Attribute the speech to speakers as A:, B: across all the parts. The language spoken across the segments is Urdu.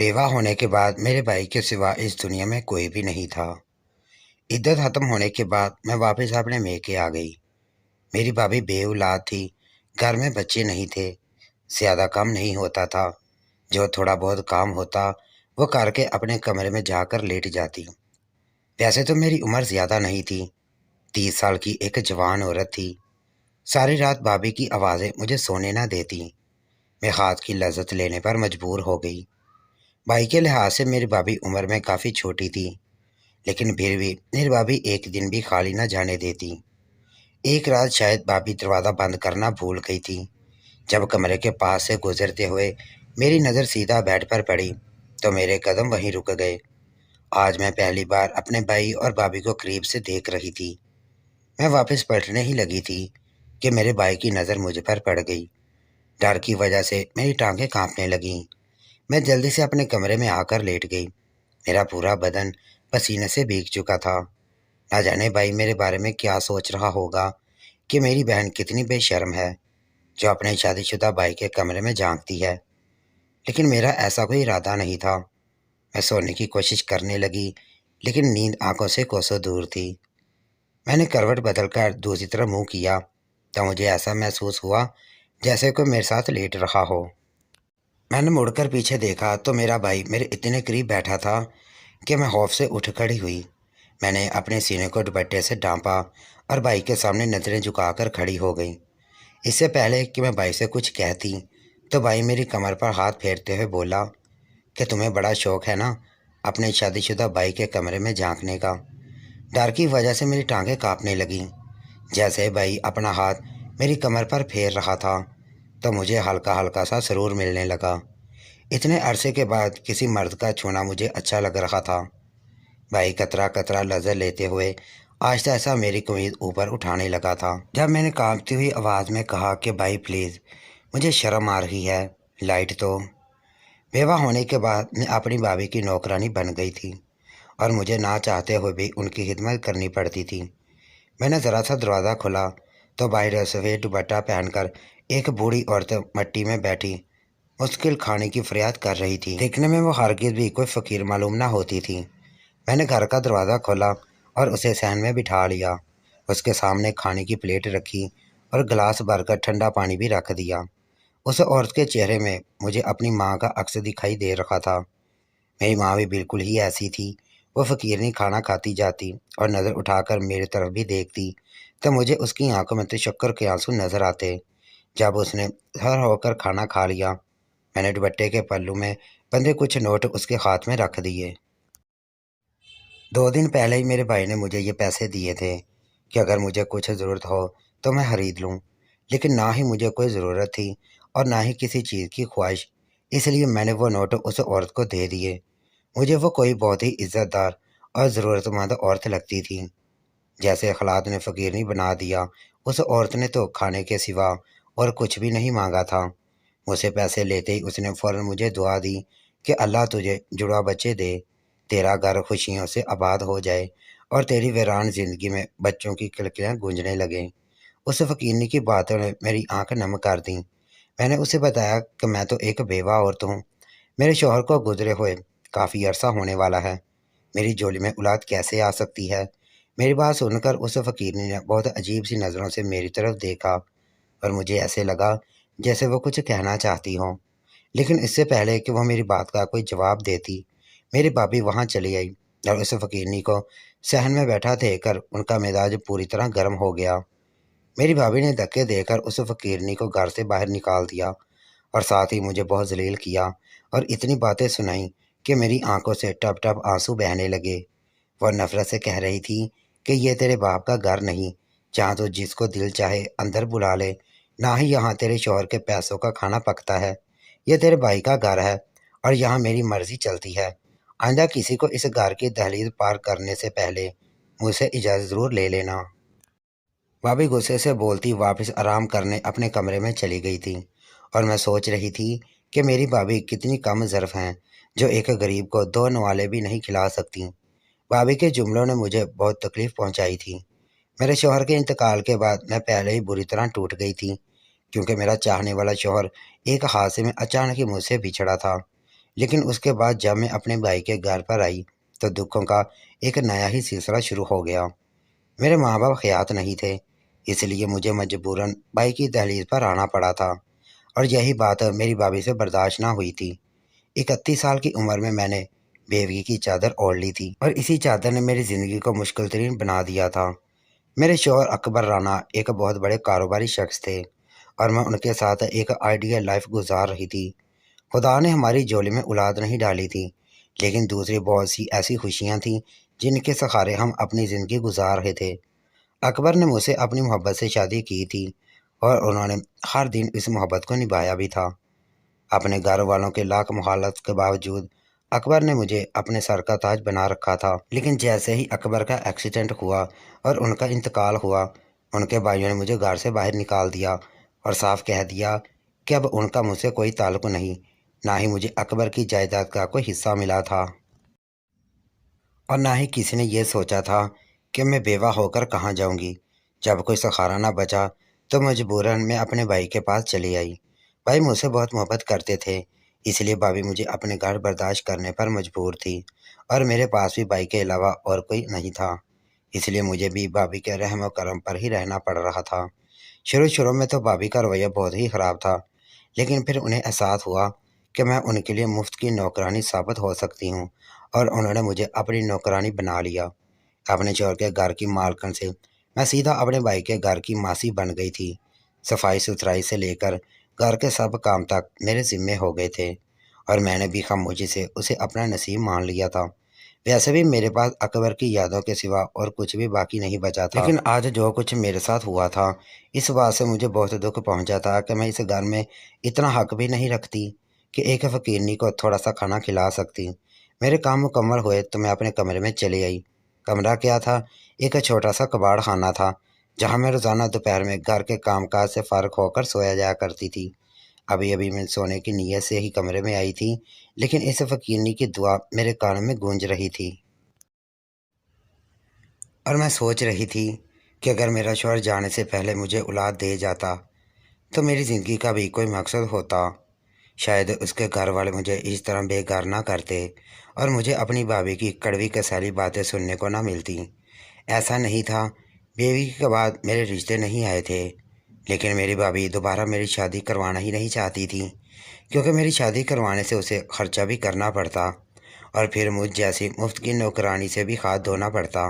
A: بیوہ ہونے کے بعد میرے بھائی کے سوا اس دنیا میں کوئی بھی نہیں تھا۔ عدت ختم ہونے کے بعد میں واپس اپنے میکے آ گئی۔ میری بھابھی بے اولاد تھی، گھر میں بچے نہیں تھے، زیادہ کام نہیں ہوتا تھا، جو تھوڑا بہت کام ہوتا وہ کر کے اپنے کمرے میں جا کر لیٹ جاتی۔ ویسے تو میری عمر زیادہ نہیں تھی، 30 سال کی ایک جوان عورت تھی۔ ساری رات بھابھی کی آوازیں مجھے سونے نہ دیتی، میں ہاتھ کی لذت لینے پر مجبور ہو گئی۔ بھائی کے لحاظ سے میری بھابھی عمر میں کافی چھوٹی تھی، لیکن پھر بھی میری بھابھی ایک دن بھی خالی نہ جانے دیتی۔ ایک رات شاید بھابھی دروازہ بند کرنا بھول گئی تھی۔ جب کمرے کے پاس سے گزرتے ہوئے میری نظر سیدھا بیڈ پر پڑی تو میرے قدم وہیں رک گئے۔ آج میں پہلی بار اپنے بھائی اور بھابھی کو قریب سے دیکھ رہی تھی۔ میں واپس پلٹنے ہی لگی تھی کہ میرے بھائی کی نظر مجھ پر پڑ گئی۔ ڈر کی وجہ سے میری ٹانگیں کانپنے لگیں۔ میں جلدی سے اپنے کمرے میں آ کر لیٹ گئی۔ میرا پورا بدن پسینے سے بھیگ چکا تھا۔ نہ جانے بھائی میرے بارے میں کیا سوچ رہا ہوگا کہ میری بہن کتنی بے شرم ہے جو اپنے شادی شدہ بھائی کے کمرے میں جھانکتی ہے۔ لیکن میرا ایسا کوئی ارادہ نہیں تھا۔ میں سونے کی کوشش کرنے لگی، لیکن نیند آنکھوں سے کوسوں دور تھی۔ میں نے کروٹ بدل کر دوسری طرف منہ کیا تو مجھے ایسا محسوس ہوا جیسے کوئی میرے ساتھ لیٹ رہا ہو۔ میں نے مڑ کر پیچھے دیکھا تو میرا بھائی میرے اتنے قریب بیٹھا تھا کہ میں خوف سے اٹھ کھڑی ہوئی۔ میں نے اپنے سینے کو دوپٹے سے ڈھانپا اور بھائی کے سامنے نظریں جھکا کر کھڑی ہو گئی۔ اس سے پہلے کہ میں بھائی سے کچھ کہتی تو بھائی میری کمر پر ہاتھ پھیرتے ہوئے بولا کہ تمہیں بڑا شوق ہے نا اپنے شادی شدہ بھائی کے کمرے میں جھانکنے کا۔ ڈر کی وجہ سے میری ٹانگیں کانپنے لگیں۔ جیسے بھائی اپنا ہاتھ میری کمر پر پھیر رہا تھا تو مجھے ہلکا ہلکا سا سرور ملنے لگا۔ اتنے عرصے کے بعد کسی مرد کا چھونا مجھے اچھا لگ رہا تھا۔ بھائی قطرہ قطرہ لذت لیتے ہوئے آہستہ آہستہ میری قمیض اوپر اٹھانے لگا تھا۔ جب میں نے کانپتی ہوئی آواز میں کہا کہ بھائی پلیز، مجھے شرم آ رہی ہے، لائٹ تو۔ بیوہ ہونے کے بعد میں اپنی بھابھی کی نوکرانی بن گئی تھی اور مجھے نہ چاہتے ہوئے بھی ان کی خدمت کرنی پڑتی تھی۔ میں نے ذرا سا دروازہ کھولا تو باہر سفید دوپٹہ پہن کر ایک بوڑھی عورت مٹی میں بیٹھی مشکل کھانے کی فریاد کر رہی تھی۔ دیکھنے میں وہ ہرگز بھی کوئی فقیر معلوم نہ ہوتی تھی۔ میں نے گھر کا دروازہ کھولا اور اسے صحن میں بٹھا لیا۔ اس کے سامنے کھانے کی پلیٹ رکھی اور گلاس بھر کر ٹھنڈا پانی بھی رکھ دیا۔ اس عورت کے چہرے میں مجھے اپنی ماں کا عکس دکھائی دے رہا تھا۔ میری ماں بھی بالکل ہی ایسی تھی۔ وہ فقیرنی کھانا کھاتی جاتی اور نظر اٹھا کر میری طرف بھی دیکھتی تو مجھے اس کی آنکھوں میں تشکر کے آنسو نظر آتے۔ جب اس نے سر ہو کر کھانا کھا لیا، میں نے دوپٹے کے پلو میں بندھے کچھ نوٹ اس کے ہاتھ میں رکھ دیے۔ 2 دن پہلے ہی میرے بھائی نے مجھے یہ پیسے دیے تھے کہ اگر مجھے کچھ ضرورت ہو تو میں خرید لوں، لیکن نہ ہی مجھے کوئی ضرورت تھی اور نہ ہی کسی چیز کی خواہش، اس لیے میں نے وہ نوٹ اس عورت کو دے دیے۔ مجھے وہ کوئی بہت ہی عزت دار اور ضرورت مند عورت لگتی تھی۔ جیسے اخلاق نے فقیرنی بنا دیا، اس عورت نے تو کھانے کے سوا اور کچھ بھی نہیں مانگا تھا۔ مجھ سے پیسے لیتے ہی اس نے فوراً مجھے دعا دی کہ اللہ تجھے جڑوا بچے دے، تیرا گھر خوشیوں سے آباد ہو جائے اور تیری ویران زندگی میں بچوں کی کلکلیاں گونجنے لگیں۔ اس فقیرنی کی باتوں نے میری آنکھ نم کر دیں۔ میں نے اسے بتایا کہ میں تو ایک بیوہ عورت ہوں، میرے شوہر کو گزرے ہوئے کافی عرصہ ہونے والا ہے، میری جولی میں اولاد کیسے آ سکتی ہے۔ میری بات سن کر اس فقیرنی نے بہت عجیب سی نظروں سے میری طرف دیکھا اور مجھے ایسے لگا جیسے وہ کچھ کہنا چاہتی ہوں، لیکن اس سے پہلے کہ وہ میری بات کا کوئی جواب دیتی، میری بھابھی وہاں چلی آئی اور اس فقیرنی کو صحن میں بیٹھا دیکھ کر ان کا مزاج پوری طرح گرم ہو گیا۔ میری بھابھی نے دھکے دے کر اس فقیرنی کو گھر سے باہر نکال دیا اور ساتھ ہی مجھے بہت ذلیل کیا اور اتنی باتیں سنائیں کہ میری آنکھوں سے ٹپ ٹپ آنسو بہنے لگے۔ وہ نفرت سے کہہ رہی تھی کہ یہ تیرے باپ کا گھر نہیں جہاں تو جس کو دل چاہے اندر بلا لے، نہ ہی یہاں تیرے شوہر کے پیسوں کا کھانا پکتا ہے، یہ تیرے بھائی کا گھر ہے اور یہاں میری مرضی چلتی ہے۔ آئندہ کسی کو اس گھر کی دہلیز پار کرنے سے پہلے مجھ سے اجازت ضرور لے لینا۔ بھابھی غصے سے بولتی واپس آرام کرنے اپنے کمرے میں چلی گئی تھی اور میں سوچ رہی تھی کہ میری بھابھی کتنی کم ظرف ہیں جو ایک غریب کو 2 نوالے بھی نہیں کھلا سکتی۔ بھابھی کے جملوں نے مجھے بہت تکلیف پہنچائی تھی۔ میرے شوہر کے انتقال کے بعد میں پہلے ہی بری طرح ٹوٹ گئی تھی، کیونکہ میرا چاہنے والا شوہر ایک حادثے میں اچانک ہی مجھ سے بچھڑا تھا۔ لیکن اس کے بعد جب میں اپنے بھائی کے گھر پر آئی تو دکھوں کا ایک نیا ہی سلسلہ شروع ہو گیا۔ میرے ماں باپ حیات نہیں تھے، اس لیے مجھے مجبوراً بھائی کی دہلیز پر آنا پڑا تھا، اور یہی بات میری بھابھی سے برداشت نہ ہوئی تھی۔ 31 سال کی عمر میں نے بیوی کی چادر اوڑھ لی تھی، اور اسی چادر نے میری زندگی کو مشکل ترین بنا دیا تھا۔ میرے شوہر اکبر رانا ایک بہت بڑے کاروباری شخص تھے، اور میں ان کے ساتھ ایک آئیڈیل لائف گزار رہی تھی۔ خدا نے ہماری جولی میں اولاد نہیں ڈالی تھی، لیکن دوسری بہت سی ایسی خوشیاں تھیں جن کے سہارے ہم اپنی زندگی گزار رہے تھے۔ اکبر نے مجھ سے اپنی محبت سے شادی کی تھی، اور انہوں نے ہر دن اس محبت کو نبھایا بھی تھا۔ اپنے گھر والوں کے لاکھ مخالفت کے باوجود اکبر نے مجھے اپنے سر کا تاج بنا رکھا تھا۔ لیکن جیسے ہی اکبر کا ایکسیڈنٹ ہوا اور ان کا انتقال ہوا، ان کے بھائیوں نے مجھے گھر سے باہر نکال دیا اور صاف کہہ دیا کہ اب ان کا مجھ سے کوئی تعلق نہیں، نہ ہی مجھے اکبر کی جائیداد کا کوئی حصہ ملا تھا، اور نہ ہی کسی نے یہ سوچا تھا کہ میں بیوہ ہو کر کہاں جاؤں گی۔ جب کوئی سہارا نہ بچا تو مجبوراً میں اپنے بھائی کے پاس چلی آئی۔ بھائی مجھ سے بہت محبت کرتے تھے، اس لیے بھابھی مجھے اپنے گھر برداشت کرنے پر مجبور تھی، اور میرے پاس بھی بھائی کے علاوہ اور کوئی نہیں تھا، اس لیے مجھے بھی بھابھی کے رحم و کرم پر ہی رہنا پڑ رہا تھا۔ شروع میں تو بھابھی کا رویہ بہت ہی خراب تھا، لیکن پھر انہیں احساس ہوا کہ میں ان کے لیے مفت کی نوکرانی ثابت ہو سکتی ہوں، اور انہوں نے مجھے اپنی نوکرانی بنا لیا۔ اپنے شوہر کے گھر کی مالکن سے میں سیدھا اپنے بھائی کے گھر کی ماسی بن گئی تھی۔ صفائی ستھرائی سے لے کر گھر کے سب کام تک میرے ذمے ہو گئے تھے، اور میں نے بھی خاموشی سے اسے اپنا نصیب مان لیا تھا۔ ویسے بھی میرے پاس اکبر کی یادوں کے سوا اور کچھ بھی باقی نہیں بچا تھا، لیکن آج جو کچھ میرے ساتھ ہوا تھا اس بات سے مجھے بہت دکھ پہنچا تھا کہ میں اس گھر میں اتنا حق بھی نہیں رکھتی کہ ایک فقیرنی کو تھوڑا سا کھانا کھلا سکتی۔ میرے کام مکمل ہوئے تو میں اپنے کمرے میں چلی آئی۔ کمرہ کیا تھا؟ ایک چھوٹا سا کباڑ خانہ تھا، جہاں میں روزانہ دوپہر میں گھر کے کام کاج سے فارغ ہو کر سویا جایا کرتی تھی۔ ابھی میں سونے کی نیت سے ہی کمرے میں آئی تھی، لیکن اس فقیرنی کی دعا میرے کانوں میں گونج رہی تھی، اور میں سوچ رہی تھی کہ اگر میرا شوہر جانے سے پہلے مجھے اولاد دے جاتا تو میری زندگی کا بھی کوئی مقصد ہوتا، شاید اس کے گھر والے مجھے اس طرح بے گھر نہ کرتے، اور مجھے اپنی بھابھی کی کڑوی کسیلی باتیں سننے کو نہ ملتی۔ ایسا نہیں تھا، بیوی کے بعد میرے رشتے نہیں آئے تھے، لیکن میری بھابھی دوبارہ میری شادی کروانا ہی نہیں چاہتی تھی، کیونکہ میری شادی کروانے سے اسے خرچہ بھی کرنا پڑتا، اور پھر مجھ جیسی مفت کی نوکرانی سے بھی ہاتھ دھونا پڑتا،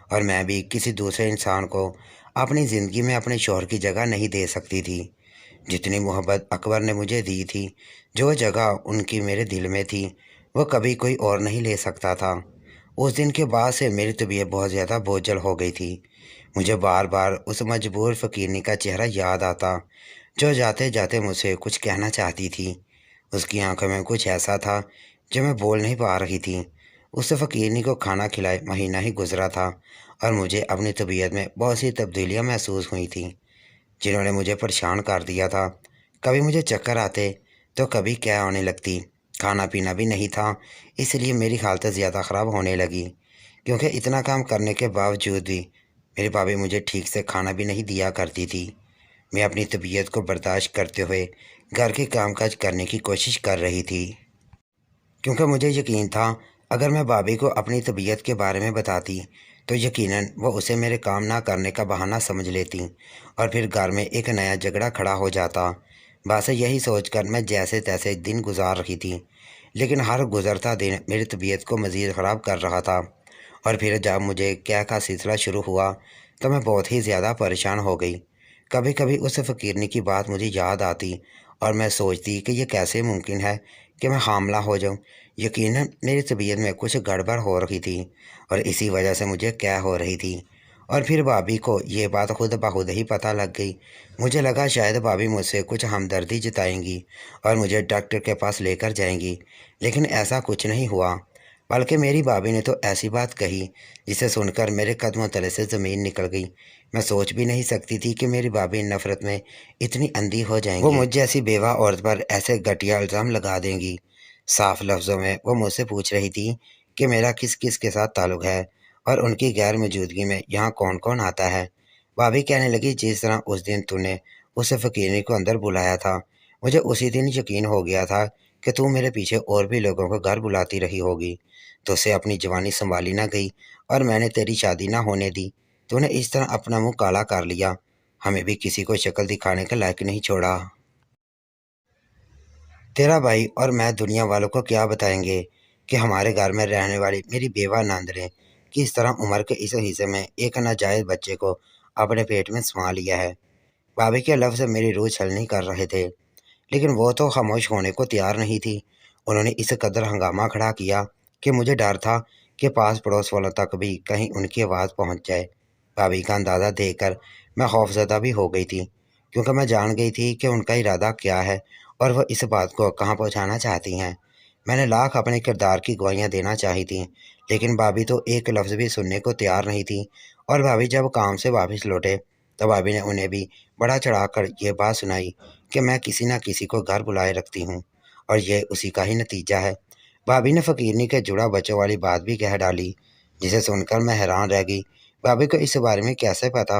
A: اور میں بھی کسی دوسرے انسان کو اپنی زندگی میں اپنے شوہر کی جگہ نہیں دے سکتی تھی۔ جتنی محبت اکبر نے مجھے دی تھی، جو جگہ ان کی میرے دل میں تھی، وہ کبھی کوئی اور نہیں لے سکتا تھا۔ اس دن کے بعد سے میری طبیعت بہت زیادہ بوجھل ہو گئی تھی۔ مجھے بار بار اس مجبور فقیرنی کا چہرہ یاد آتا، جو جاتے جاتے مجھ سے کچھ کہنا چاہتی تھی۔ اس کی آنکھوں میں کچھ ایسا تھا جو میں بول نہیں پا رہی تھی۔ اس فقیرنی کو کھانا کھلائے مہینہ ہی گزرا تھا، اور مجھے اپنی طبیعت میں بہت سی تبدیلیاں محسوس ہوئی تھیں، جنہوں نے مجھے پریشان کر دیا تھا۔ کبھی مجھے چکر آتے تو کبھی کیا ہونے لگتی، کھانا پینا بھی نہیں تھا، اس لیے میری حالت زیادہ خراب ہونے لگی، کیونکہ اتنا کام کرنے کے باوجود بھی میری بھابھی مجھے ٹھیک سے کھانا بھی نہیں دیا کرتی تھی۔ میں اپنی طبیعت کو برداشت کرتے ہوئے گھر کے کام کاج کرنے کی کوشش کر رہی تھی، کیونکہ مجھے یقین تھا اگر میں بھابھی کو اپنی طبیعت کے بارے میں بتاتی تو یقیناً وہ اسے میرے کام نہ کرنے کا بہانہ سمجھ لیتی، اور پھر گھر میں ایک نیا جھگڑا کھڑا ہو جاتا۔ بس یہی سوچ کر میں جیسے تیسے دن گزار رہی تھی، لیکن ہر گزرتا دن میری طبیعت کو مزید خراب کر رہا تھا، اور پھر جب مجھے کیا کا سلسلہ شروع ہوا تو میں بہت ہی زیادہ پریشان ہو گئی۔ کبھی کبھی اس فقیرنی کی بات مجھے یاد آتی، اور میں سوچتی کہ یہ کیسے ممکن ہے کہ میں حاملہ ہو جاؤں۔ یقیناً میری طبیعت میں کچھ گڑبڑ ہو رہی تھی، اور اسی وجہ سے مجھے کیا ہو رہی تھی۔ اور پھر بھابھی کو یہ بات خود بخود ہی پتہ لگ گئی۔ مجھے لگا شاید بھابھی مجھ سے کچھ ہمدردی جتائیں گی اور مجھے ڈاکٹر کے پاس لے کر جائیں گی، لیکن ایسا کچھ نہیں ہوا، بلکہ میری بھابھی نے تو ایسی بات کہی جسے سن کر میرے قدموں تلے سے زمین نکل گئی۔ میں سوچ بھی نہیں سکتی تھی کہ میری بھابھی نفرت میں اتنی اندھی ہو جائیں گی، وہ مجھ جیسی بیوہ عورت پر ایسے گھٹیا الزام لگا دیں گی۔ صاف لفظوں میں وہ مجھ سے پوچھ رہی تھی کہ میرا کس کس کے ساتھ تعلق ہے، اور ان کی غیر موجودگی میں یہاں کون کون آتا ہے۔ بھابھی کہنے لگی جس طرح اس دن تو نے اس فقیرنی کو اندر بلایا تھا، مجھے اسی دن یقین ہو گیا تھا کہ تو میرے پیچھے اور بھی لوگوں کو گھر بلاتی رہی ہوگی، تو سے اپنی جوانی سنبھالی نہ گئی اور میں نے تیری شادی نہ ہونے دی۔ تو نے اس طرح اپنا منہ کالا کر لیا، ہمیں بھی کسی کو شکل دکھانے کے لائق نہیں چھوڑا۔ تیرا بھائی اور میں دنیا والوں کو کیا بتائیں گے کہ ہمارے گھر میں رہنے والی میری بیوہ نند نے کس طرح عمر کے اس حصے میں ایک ناجائز بچے کو اپنے پیٹ میں سما لیا ہے۔ بھابھی کے لفظ میری روح چھلنی کر رہے تھے، لیکن وہ تو خاموش ہونے کو تیار نہیں تھی۔ انہوں نے اس قدر ہنگامہ کھڑا کیا کہ مجھے ڈر تھا کہ پاس پڑوس والوں تک بھی کہیں ان کی آواز پہنچ جائے۔ بھابھی کا اندازہ دیکھ کر میں خوفزدہ بھی ہو گئی تھی، کیونکہ میں جان گئی تھی کہ ان کا ارادہ کیا ہے اور وہ اس بات کو کہاں پہنچانا چاہتی ہیں۔ میں نے لاکھ اپنے کردار کی گواہیاں دینا چاہی تھیں، لیکن بھابھی تو ایک لفظ بھی سننے کو تیار نہیں تھی۔ اور بھابھی جب کام سے واپس لوٹے تو بھابھی نے انہیں بھی بڑا چڑھا کر یہ بات سنائی کہ میں کسی نہ کسی کو گھر بلائے رکھتی ہوں، اور یہ اسی کا ہی نتیجہ ہے۔ بھابھی نے فقیرنی کے جڑا بچوں والی بات بھی کہہ ڈالی، جسے سن کر میں حیران رہ گئی۔ بھابھی کو اس بارے میں کیسے پتا؟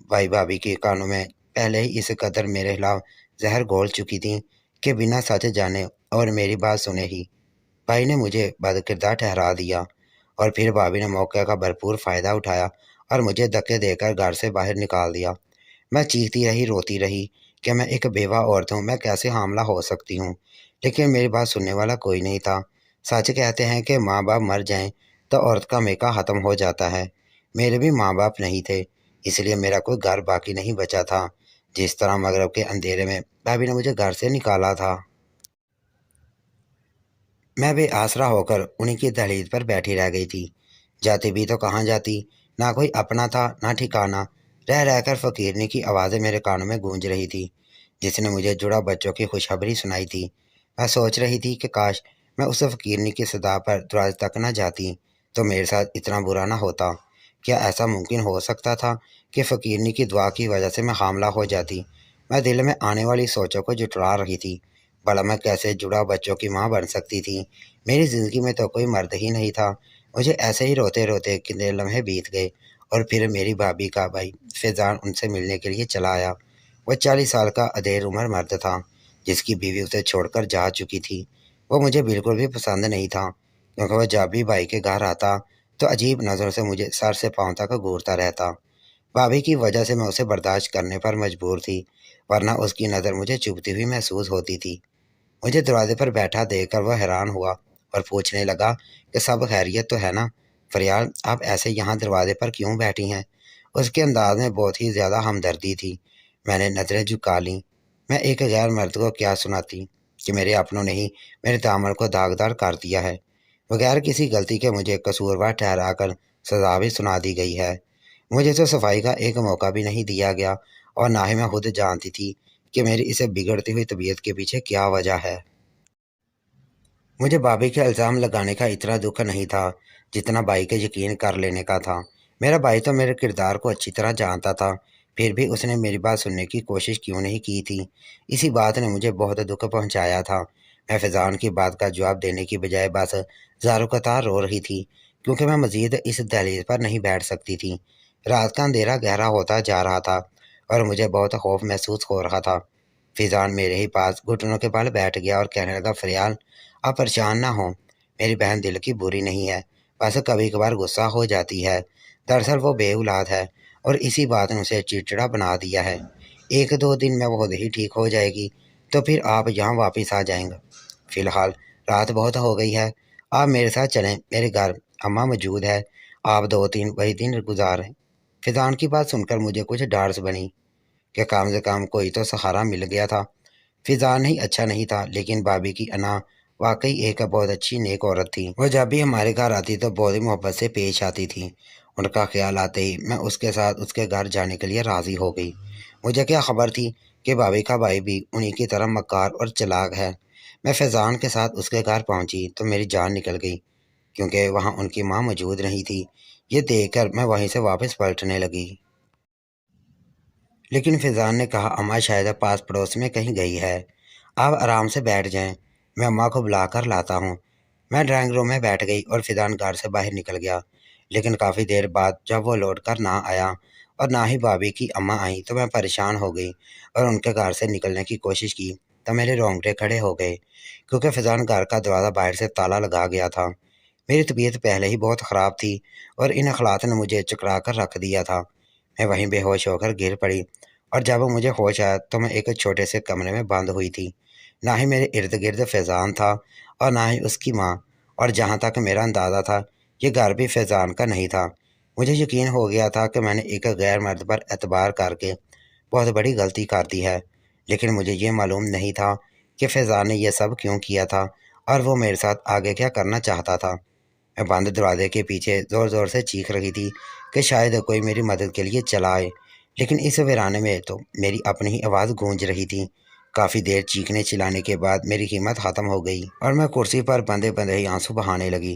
A: بھابھی کے کانوں میں پہلے ہی اس قدر میرے خلاف زہر گھول چکی تھیں کہ بنا سچ جانے اور میری بات سنے ہی بھائی نے مجھے بد کردار ٹھہرا دیا۔ اور پھر بھابھی نے موقع کا بھرپور فائدہ اٹھایا اور مجھے دھکے دے کر گھر سے باہر نکال دیا۔ میں چیختی رہی، روتی رہی کہ میں ایک بیوہ عورت ہوں، میں کیسے حاملہ ہو سکتی ہوں، لیکن میری بات سننے والا کوئی نہیں تھا۔ سچ کہتے ہیں کہ ماں باپ مر جائیں تو عورت کا میکا ختم ہو جاتا ہے۔ میرے بھی ماں باپ نہیں تھے، اس لیے میرا کوئی گھر باقی نہیں بچا تھا۔ جس طرح مغرب کے اندھیرے میں بھابھی نے مجھے گھر سے نکالا تھا، میں بے آسرا ہو کر انہیں کی دہلیز پر بیٹھی رہ گئی تھی۔ جاتی بھی تو کہاں جاتی، نہ کوئی اپنا تھا نہ ٹھکانہ۔ رہ کر فقیرنی کی آوازیں میرے کانوں میں گونج رہی تھی، جس نے مجھے جڑا بچوں کی خوشخبری سنائی تھی۔ میں سوچ رہی تھی کہ کاش میں اس فقیرنی کی صدا پر دروازے تک نہ جاتی تو میرے ساتھ اتنا برا نہ ہوتا۔ کیا ایسا ممکن ہو سکتا تھا کہ فقیرنی کی دعا کی وجہ سے میں حاملہ ہو جاتی؟ میں دل میں آنے والی سوچوں کو جٹلا رہی تھی۔ بھلا میں کیسے جڑا بچوں کی ماں بن سکتی تھی؟ میری زندگی میں تو کوئی مرد ہی نہیں تھا۔ مجھے ایسے ہی روتے روتے کتنے لمحے بیت گئے، اور پھر میری بھابھی کا بھائی فیضان ان سے ملنے کے لیے چلا آیا۔ وہ 40 سال کا ادھیر عمر مرد تھا، جس کی بیوی اسے چھوڑ کر جا چکی تھی۔ وہ مجھے بالکل بھی پسند نہیں تھا، کیونکہ وہ جب بھی بھائی کے گھر آتا تو عجیب نظروں سے مجھے سر سے پاؤں تک گھورتا رہتا۔ بھابھی کی وجہ سے میں اسے برداشت کرنے پر مجبور تھی، ورنہ اس کی نظر مجھے چبھتی ہوئی محسوس ہوتی تھی۔ مجھے دروازے پر بیٹھا دیکھ کر وہ حیران ہوا اور پوچھنے لگا کہ سب خیریت تو ہے نا؟ فریال، آپ ایسے یہاں دروازے پر کیوں بیٹھی ہیں؟ اس کے انداز میں بہت ہی زیادہ ہمدردی تھی۔ میں نے نظریں جھکا لیں۔ میں ایک غیر مرد کو کیا سناتی کہ میرے اپنوں نے ہی میرے دامن کو داغدار کر دیا ہے۔ بغیر کسی غلطی کے مجھے قصوروار ٹھہرا کر سزا بھی سنا دی گئی ہے۔ مجھے تو صفائی کا ایک موقع بھی نہیں دیا گیا، اور نہ ہی میں خود جانتی تھی کہ میری اسے بگڑتی ہوئی طبیعت کے پیچھے کیا وجہ ہے۔ مجھے بھابھی کے الزام لگانے کا اتنا دکھ نہیں تھا جتنا بھائی کے یقین کر لینے کا تھا۔ میرا بھائی تو میرے کردار کو اچھی طرح جانتا تھا، پھر بھی اس نے میری بات سننے کی کوشش کیوں نہیں کی تھی؟ اسی بات نے مجھے بہت دکھ پہنچایا تھا۔ میں فیضان کی بات کا جواب دینے کی بجائے بس زاروں قطار رو رہی تھی، کیونکہ میں مزید اس دہلیز پر نہیں بیٹھ سکتی تھی۔ رات کا اندھیرا گہرا ہوتا جا رہا تھا اور مجھے بہت خوف محسوس ہو رہا تھا۔ فیضان میرے ہی پاس گھٹنوں کے بل بیٹھ گیا اور کہنے لگا، فریال، آپ پریشان نہ ہوں، میری بہن دل کی بری نہیں ہے، بس کبھی کبھار غصہ ہو جاتی ہے۔ دراصل وہ بے اولاد ہے اور اسی بات نے اسے چڑچڑا بنا دیا ہے۔ 1-2 دن میں وہ خود ہی ٹھیک ہو جائے گی تو پھر آپ یہاں واپس آ جائیں گا۔ فی الحال رات بہت ہو گئی ہے، آپ میرے ساتھ چلیں، میرے گھر اماں موجود ہے، آپ 2-3 وہی دن گزاریں۔ فیضان کی بات سن کر مجھے کچھ ڈارس بنی کہ کم سے کم کوئی تو سہارا مل گیا تھا۔ فیضان نہیں اچھا نہیں تھا، لیکن بھابھی کی انا واقعی ایک بہت اچھی نیک عورت تھی۔ وہ جب بھی ہمارے گھر آتی تو بہت ہی محبت سے پیش آتی تھی۔ ان کا خیال آتے ہی میں اس کے ساتھ اس کے گھر جانے کے لیے راضی ہو گئی۔ مجھے کیا خبر تھی کہ بھابھی کا بھائی بھی انہی کی طرح مکار اور چلاک ہے۔ میں فیضان کے ساتھ اس کے گھر پہنچی تو میری جان نکل گئی، کیونکہ وہاں ان کی ماں موجود نہیں تھی۔ یہ دیکھ کر میں وہیں سے واپس پلٹنے لگی، لیکن فیضان نے کہا، اماں شاید پاس پڑوس میں کہیں گئی ہے، آپ آرام سے بیٹھ جائیں، میں اماں کو بلا کر لاتا ہوں۔ میں ڈرائنگ روم میں بیٹھ گئی اور فیضان گھر سے باہر نکل گیا، لیکن کافی دیر بعد جب وہ لوٹ کر نہ آیا اور نہ ہی بھابھی کی اماں آئیں تو میں پریشان ہو گئی اور ان کے گھر سے نکلنے کی کوشش کی، تو میرے رونگٹے کھڑے ہو گئے، کیونکہ فیضان گھر کا دروازہ باہر سے تالا لگا گیا تھا۔ میری طبیعت پہلے ہی بہت خراب تھی اور ان اخلاط نے مجھے چکرا کر رکھ دیا تھا۔ میں وہیں بے ہوش ہو کر گر پڑی، اور جب مجھے ہوش آیا تو میں ایک چھوٹے سے کمرے میں بند ہوئی تھی۔ نہ ہی میرے ارد گرد فیضان تھا اور نہ ہی اس کی ماں، اور جہاں تک میرا اندازہ تھا یہ گھر بھی فیضان کا نہیں تھا۔ مجھے یقین ہو گیا تھا کہ میں نے ایک غیر مرد پر اعتبار کر کے بہت بڑی غلطی کر دی ہے، لیکن مجھے یہ معلوم نہیں تھا کہ فیضان نے یہ سب کیوں کیا تھا اور وہ میرے ساتھ آگے کیا کرنا چاہتا تھا۔ میں بند دروازے کے پیچھے زور زور سے چیخ رہی تھی کہ شاید کوئی میری مدد کے لیے چلا آئے، لیکن اس ویرانے میں تو میری اپنی ہی آواز گونج رہی تھی۔ کافی دیر چیخنے چلانے کے بعد میری ہمت ختم ہو گئی اور میں کرسی پر بندے بندے ہی آنسو بہانے لگی۔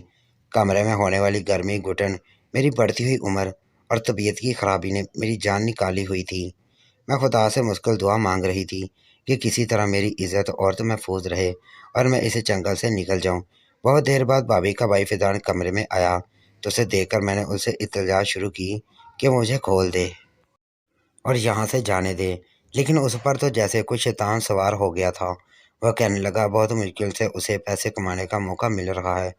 A: کمرے میں ہونے والی گرمی، گھٹن، میری بڑھتی ہوئی عمر اور طبیعت کی خرابی نے میری جان نکالی ہوئی تھی۔ میں خدا سے مشکل دعا مانگ رہی تھی کہ کسی طرح میری عزت اور تو محفوظ رہے اور میں اس جنگل سے نکل جاؤں۔ بہت دیر بعد بھابھی کا بھائی فیضان کمرے میں آیا تو اسے دیکھ کر میں نے اسے التجا شروع کی کہ مجھے کھول دے اور یہاں سے جانے دے، لیکن اس پر تو جیسے کوئی شیطان سوار ہو گیا تھا۔ وہ کہنے لگا بہت مشکل سے اسے پیسے کمانے کا موقع مل رہا ہے،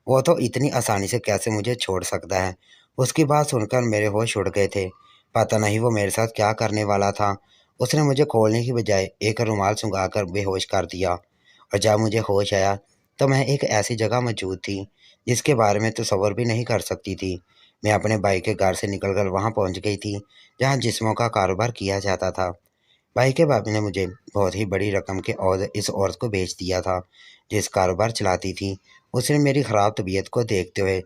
A: وہ تو اتنی آسانی سے کیسے مجھے چھوڑ سکتا ہے۔ اس کی بات سن کر میرے ہوش اڑ گئے تھے۔ پتہ نہیں وہ میرے ساتھ کیا کرنے والا تھا۔ اس نے مجھے کھولنے کی بجائے ایک رومال سنگھا کر بے ہوش کر دیا، اور جب مجھے ہوش آیا تو میں ایک ایسی جگہ موجود تھی جس کے بارے میں تصور بھی نہیں کر سکتی تھی۔ میں اپنے بھائی کے گھر سے نکل کر وہاں پہنچ گئی تھی جہاں جسموں کا کاروبار کیا جاتا تھا۔ بھائی کے باپ نے مجھے بہت ہی بڑی رقم کے عوض اس عورت کو بیچ دیا تھا جو اس کاروبار چلاتی تھی۔ اس نے میری خراب طبیعت کو دیکھتے ہوئے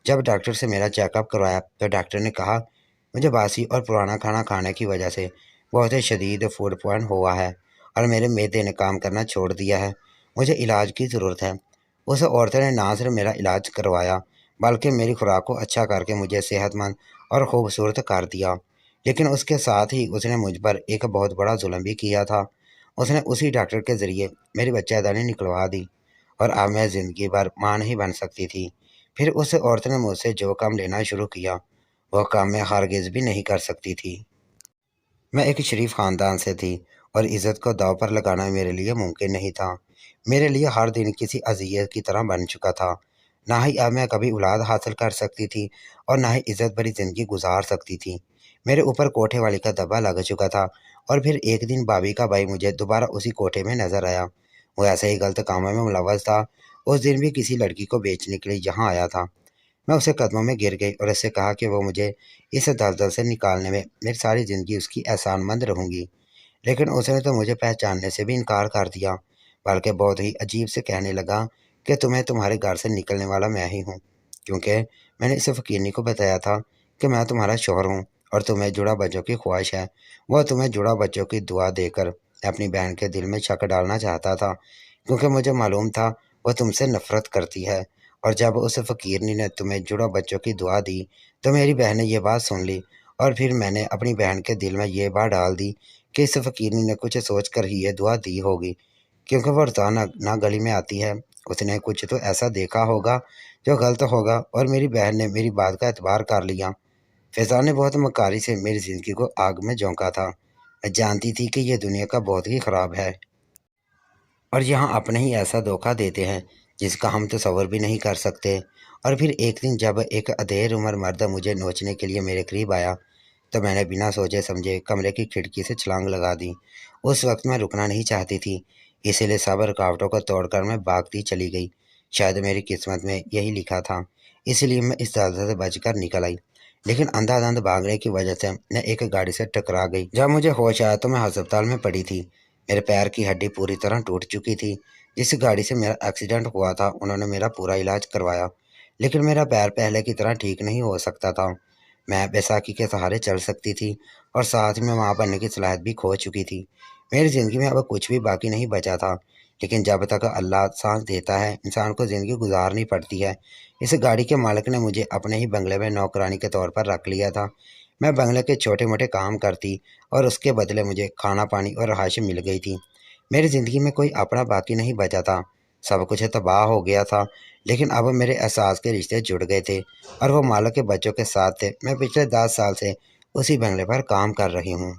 A: جب ڈاکٹر سے میرا چیک اپ کروایا تو ڈاکٹر نے کہا مجھے باسی اور پرانا کھانا کھانے کی وجہ سے بہت ہی شدید فوڈ پوائزن ہوا ہے اور میرے معدے نے کام کرنا چھوڑ دیا ہے، مجھے علاج کی ضرورت ہے۔ اس عورت نے نہ صرف میرا علاج کروایا بلکہ میری خوراک کو اچھا کر کے مجھے صحت مند اور خوبصورت کر دیا، لیکن اس کے ساتھ ہی اس نے مجھ پر ایک بہت بڑا ظلم بھی کیا تھا۔ اس نے اسی ڈاکٹر کے ذریعے میری بچہ دانی نکلوا دی اور اب میں زندگی بھر ماں نہیں بن سکتی تھی۔ پھر اس عورت نے مجھ سے جو کام لینا شروع کیا وہ کام میں ہرگز بھی نہیں کر سکتی تھی۔ میں ایک شریف خاندان سے تھی اور عزت کو داؤ پر لگانا میرے لیے ممکن نہیں تھا۔ میرے لیے ہر دن کسی اذیت کی طرح بن چکا تھا۔ نہ ہی اب میں کبھی اولاد حاصل کر سکتی تھی اور نہ ہی عزت بھری زندگی گزار سکتی تھی۔ میرے اوپر کوٹھے والی کا دبا لگ چکا تھا، اور پھر ایک دن بھابھی کا بھائی مجھے دوبارہ اسی کوٹھے میں نظر آیا۔ وہ ایسے ہی غلط کاموں میں ملوث تھا۔ اس دن بھی کسی لڑکی کو بیچنے کے لیے یہاں آیا تھا۔ میں اسے قدموں میں گر گئی اور اس سے کہا کہ وہ مجھے اس دلدل سے نکالنے میں میری ساری زندگی اس کی احسان مند رہوں گی، لیکن اس نے تو مجھے پہچاننے سے بھی انکار کر دیا، بلکہ بہت ہی عجیب سے کہنے لگا کہ تمہارے گھر سے نکلنے والا میں ہی ہوں، کیونکہ میں نے اس فقیرنی کو بتایا تھا کہ میں تمہارا شوہر ہوں اور تمہیں جڑا بچوں کی خواہش ہے۔ وہ تمہیں جڑا بچوں کی دعا دے کر اپنی بہن کے دل میں شک ڈالنا چاہتا تھا، کیونکہ مجھے معلوم تھا وہ تم سے نفرت کرتی ہے۔ اور جب اس فقیرنی نے تمہیں جڑا بچوں کی دعا دی تو میری بہن نے یہ بات سن لی، اور پھر میں نے اپنی بہن کے دل میں یہ بات ڈال دی کہ اس فقیرنی نے کچھ سوچ کر ہی یہ دعا دی ہوگی، کیونکہ وہ روزانہ نہ گلی میں آتی ہے۔ اس نے کچھ تو ایسا دیکھا ہوگا جو غلط ہوگا، اور میری بہن نے میری بات کا اعتبار کر لیا۔ فیضان نے بہت مکاری سے میری زندگی کو آگ میں جھونکا تھا۔ میں جانتی تھی کہ یہ دنیا کا بہت ہی خراب ہے، اور یہاں اپنے ہی ایسا دھوکہ دیتے ہیں جس کا ہم تصور بھی نہیں کر سکتے۔ اور پھر ایک دن جب ایک ادھیر عمر مرد مجھے نوچنے کے لیے میرے قریب آیا تو میں نے بنا سوچے سمجھے کمرے کی کھڑکی سے چھلانگ لگا دی۔ اس وقت میں رکنا نہیں چاہتی تھی، اسی لیے سب رکاوٹوں کو توڑ کر میں بھاگتی چلی گئی۔ شاید میری قسمت میں یہی لکھا تھا، اس لیے میں اس دلدل سے بچ کر نکل آئی، لیکن اندھا دھند بھاگنے کی وجہ سے میں ایک گاڑی سے ٹکرا گئی۔ جب مجھے ہوش آیا تو میں ہسپتال میں پڑی تھی۔ میرے پیر کی ہڈی پوری طرح ٹوٹ چکی تھی۔ جس گاڑی سے میرا ایکسیڈنٹ ہوا تھا انہوں نے میرا پورا علاج کروایا، لیکن میرا پیر پہلے کی طرح ٹھیک نہیں ہو سکتا تھا۔ میں بیساکھی کے سہارے چل سکتی تھی اور ساتھ میں ماں بننے کی صلاحیت بھی کھو چکی تھی۔ میری زندگی میں اب کچھ بھی باقی نہیں بچا تھا، لیکن جب تک اللہ سانس دیتا ہے انسان کو زندگی گزارنی پڑتی ہے۔ اس گاڑی کے مالک نے مجھے اپنے ہی بنگلے میں نوکرانی کے طور پر رکھ لیا تھا۔ میں بنگلے کے چھوٹے موٹے کام کرتی اور اس کے بدلے مجھے کھانا پانی اور رہائش مل گئی تھی۔ میری زندگی میں کوئی اپنا باقی نہیں بچا تھا، سب کچھ تباہ ہو گیا تھا، لیکن اب میرے احساس کے رشتے جڑ گئے تھے اور وہ مالک کے بچوں کے ساتھ تھے۔ میں پچھلے 10 سال سے اسی بنگلے پر کام کر رہی ہوں۔